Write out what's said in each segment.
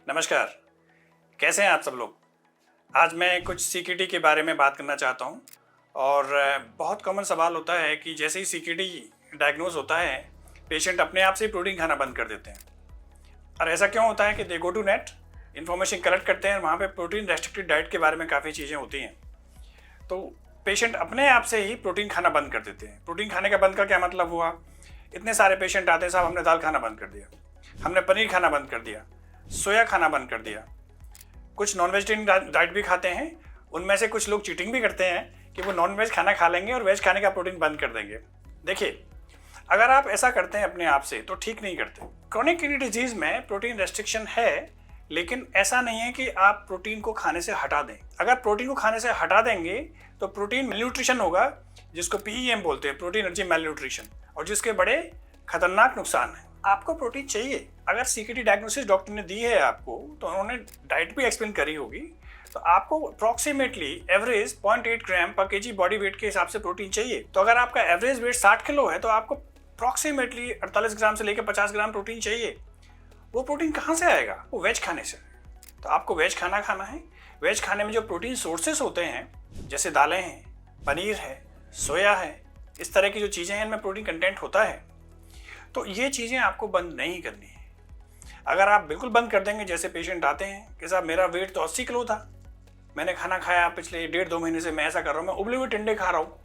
नमस्कार, कैसे हैं आप सब लोग। आज मैं कुछ सीकेडी के बारे में बात करना चाहता हूं और बहुत कॉमन सवाल होता है कि जैसे ही सीकेडी डायग्नोज होता है पेशेंट अपने आप से प्रोटीन खाना बंद कर देते हैं। और ऐसा क्यों होता है कि they go to net, information collect करते हैं, वहाँ पे प्रोटीन रेस्ट्रिक्टेड डाइट के बारे में काफ़ी चीज़ें होती हैं, तो पेशेंट अपने आप से ही प्रोटीन खाना बंद कर देते हैं। प्रोटीन खाने का बंद का क्या मतलब हुआ? इतने सारे पेशेंट आते हैं, साहब हमने दाल खाना बंद कर दिया, हमने पनीर खाना बंद कर दिया, सोया खाना बंद कर दिया। कुछ नॉन वेजिटेरियन डाइट भी खाते हैं, उनमें से कुछ लोग चीटिंग भी करते हैं कि वो नॉन वेज खाना खा लेंगे और वेज खाने का प्रोटीन बंद कर देंगे। देखिए, अगर आप ऐसा करते हैं अपने आप से तो ठीक नहीं करते। क्रोनिक किडनी डिजीज में प्रोटीन रेस्ट्रिक्शन है, लेकिन ऐसा नहीं है कि आप प्रोटीन को खाने से हटा दें। अगर प्रोटीन को खाने से हटा देंगे तो प्रोटीन मेलन्यूट्रिशन होगा, जिसको पीईएम बोलते हैं, प्रोटीन एनर्जी मेलन्यूट्रिशन, और जिसके बड़े खतरनाक नुकसान हैं। आपको प्रोटीन चाहिए। अगर सीकेडी डायग्नोसिस डॉक्टर ने दी है आपको, तो उन्होंने डाइट भी एक्सप्लेन करी होगी, तो आपको अप्रॉक्सीमेटली एवरेज 0.8 ग्राम पर केजी बॉडी वेट के हिसाब से प्रोटीन चाहिए। तो अगर आपका एवरेज वेट 60 किलो है तो आपको अप्रॉक्सीमेटली 48 ग्राम से लेकर 50 ग्राम प्रोटीन चाहिए। वो प्रोटीन कहाँ से आएगा? वो वेज खाने से। तो आपको वेज खाना खाना है। वेज खाने में जो प्रोटीन सोर्सेस होते हैं, जैसे दालें हैं, पनीर है, सोया है, इस तरह की जो चीज़ें हैं, इनमें प्रोटीन कंटेंट होता है। तो ये चीज़ें आपको बंद नहीं करनी है। अगर आप बिल्कुल बंद कर देंगे, जैसे पेशेंट आते हैं कि साहब मेरा वेट तो 80 किलो था, मैंने खाना खाया पिछले 1.5-2 महीने से, मैं ऐसा कर रहा हूँ, मैं उबले हुए टिंडे खा रहा हूँ,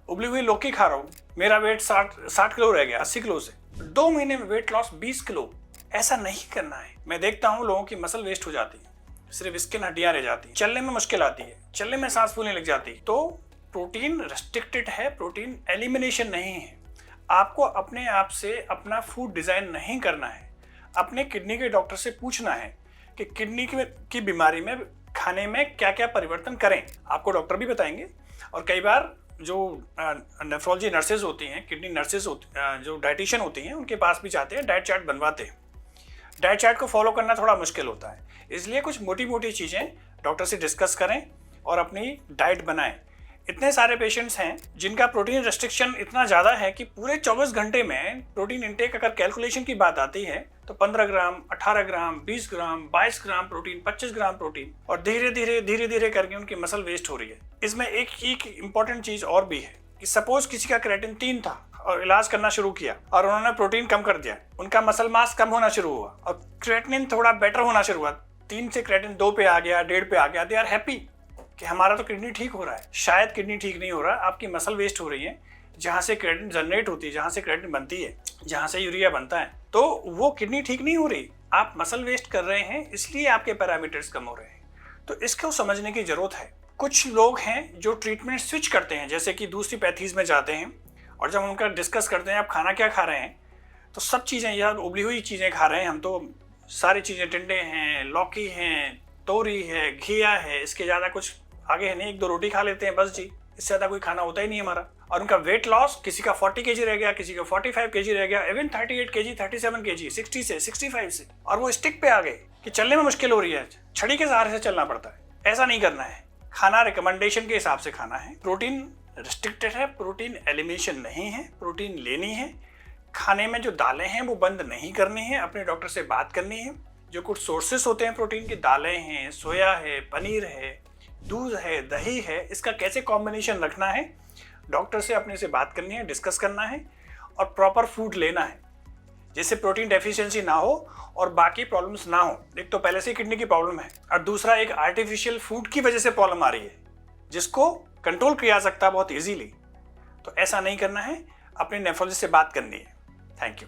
उबली हुई लौकी खा रहा हूँ, मेरा वेट 60 किलो रह गया 80 किलो से। 2 महीने में वेट लॉस 20 किलो। ऐसा नहीं करना है। मैं देखता हूँ लोगों की मसल वेस्ट हो जाती है, सिर्फ स्किन हड्डियाँ रह जाती हैं, चलने में मुश्किल आती है, चलने में सांस फूलने लग जाती है। तो प्रोटीन रेस्ट्रिक्टेड है, प्रोटीन एलिमिनेशन नहीं है। आपको अपने आप से अपना फूड डिज़ाइन नहीं करना है। अपने किडनी के डॉक्टर से पूछना है कि किडनी की बीमारी में खाने में क्या क्या परिवर्तन करें। आपको डॉक्टर भी बताएंगे। और कई बार जो नेफ्रोलॉजी नर्सेज होती हैं, किडनी नर्सेज जो डाइटिशियन होती हैं, उनके पास भी जाते हैं, डाइट चार्ट बनवाते हैं। डाइट चार्ट को फॉलो करना थोड़ा मुश्किल होता है, इसलिए कुछ मोटी मोटी चीज़ें डॉक्टर से डिस्कस करें और अपनी डाइट बनाएं। इतने सारे पेशेंट्स हैं जिनका प्रोटीन रेस्ट्रिक्शन इतना ज़्यादा है कि पूरे 24 घंटे में प्रोटीन इंटेक अगर कैलकुलेशन की बात आती है तो 15 ग्राम, 18 ग्राम, 20 ग्राम, 22 ग्राम प्रोटीन, 25 ग्राम प्रोटीन, और धीरे धीरे करके उनकी मसल वेस्ट हो रही है। इसमें एक इम्पॉर्टेंट चीज़ और भी है कि सपोज किसी का क्रेटिन 3 था और इलाज करना शुरू किया और उन्होंने प्रोटीन कम कर दिया, उनका मसल मास कम होना शुरू हुआ और क्रेटिनिन थोड़ा बेटर होना शुरू हुआ, 3 से क्रेटिन 2 पे आ गया, 1.5 पे आ गया, दे आर हैप्पी कि हमारा तो किडनी ठीक हो रहा है। शायद किडनी ठीक नहीं हो रहा, आपकी मसल वेस्ट हो रही है, जहाँ से क्रेटिन जनरेट होती है, जहाँ से क्रेटिन बनती है, जहाँ से यूरिया बनता है, तो वो किडनी ठीक नहीं हो रही, आप मसल वेस्ट कर रहे हैं, इसलिए आपके पैरामीटर्स कम हो रहे हैं। तो इसको समझने की जरूरत है। कुछ लोग हैं जो ट्रीटमेंट स्विच करते हैं, जैसे कि दूसरी पैथीज में जाते हैं, और जब उनका डिस्कस करते हैं आप खाना क्या खा रहे हैं, तो सब चीज़ें यार उबली हुई चीज़ें खा रहे हैं, हम तो सारी चीज़ें, टिंडे हैं, लौकी हैं, तोरी है, घिया है, इसके ज़्यादा कुछ आगे है नहीं, 1-2 रोटी खा लेते हैं बस जी, इससे ज़्यादा कोई खाना होता ही नहीं हमारा। और उनका वेट लॉस, किसी का 40 kg रह गया, किसी का 45 kg रह गया, इवन 38 kg, 37 kg, 60 से 65 से, और वो स्टिक पे आ गए कि चलने में मुश्किल हो रही है, छड़ी के सहारे से चलना पड़ता है। ऐसा नहीं करना है। खाना रिकमेंडेशन के हिसाब से खाना है। प्रोटीन रिस्ट्रिक्टेड है, प्रोटीन एलिमिनेशन नहीं है, प्रोटीन लेनी है। खाने में जो दालें हैं वो बंद नहीं करनी है, अपने डॉक्टर से बात करनी है। जो कुछ सोर्सेस होते हैं प्रोटीन की, दालें हैं, सोया है, पनीर है, दूध है, दही है, इसका कैसे कॉम्बिनेशन रखना है, डॉक्टर से अपने से बात करनी है, डिस्कस करना है, और प्रॉपर फूड लेना है जिससे प्रोटीन डेफिशिएंसी ना हो और बाकी प्रॉब्लम्स ना हो। एक तो पहले से किडनी की प्रॉब्लम है, और दूसरा एक आर्टिफिशियल फूड की वजह से प्रॉब्लम आ रही है, जिसको कंट्रोल किया जा सकता है बहुत ईजीली। तो ऐसा नहीं करना है, अपने नेफ्रोलॉजिस्ट से बात करनी है। Thank you.